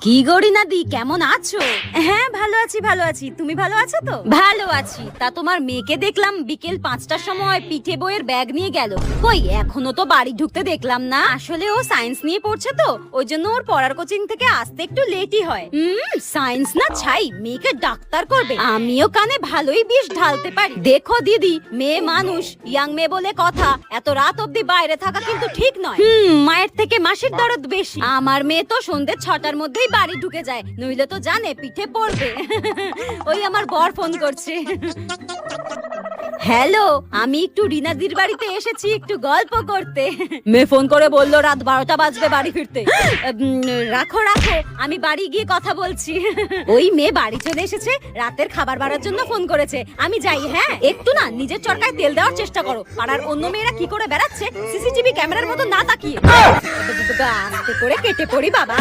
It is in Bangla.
কি গরিনা দি, কেমন আছো? হ্যাঁ ভালো আছি ভালো আছি, তুমি ভালো আছো তো? ভালো আছি। তা তোমার মেয়েকে দেখলাম বিকেল 5টার সময় পিঠে বইয়ের ব্যাগ নিয়ে গেল, কই এখনো তো বাড়ি ঢুকতে দেখলাম না। আসলে ও সায়েন্স নিয়ে পড়ছে তো, ওই জন্য ওর পড়ার কোচিং থেকে আসতে একটু লেটই হয়। সায়েন্স না ছাই, মেয়েকে ডাক্তার করবে। আমিও কানে ভালোই বিষ ঢালতে পারি। দেখো দিদি, মেয়ে মানুষ, ইয়াং মেয়ে বলে কথা, এত রাত অব্দি বাইরে থাকা কিন্তু ঠিক নয়। মায়ের থেকে মাসির দরদ বেশি। আমার মেয়ে তো সন্ধ্যে 6টার মধ্যেই বাড়ি ঢুকে যায়, নইলে তো জানে পিঠে পড়বে। ওই আমার বর ফোন করছে। হ্যালো, আমি একটু রিনাদির বাড়িতে এসেছি একটু গল্প করতে। মেয়ে ফোন করে বললো রাত 12টা বাজবে বাড়ি ফিরতে। রাখো রাখো, আমি বাড়ি গিয়ে কথা বলছি। ওই মেয়ে বাড়ি চলে এসেছে, রাতের খাবার বাড়ার জন্য ফোন করেছে। আমি যাই, হ্যাঁ একটু না নিজের চরকায় তেল দেওয়ার চেষ্টা করো। পাড়ার অন্য মেয়েরা কি করে বেড়াচ্ছে সিসিটিভি ক্যামেরার মতো না তাকিয়ে। আস্তে করে কেটে পড়ি বাবা।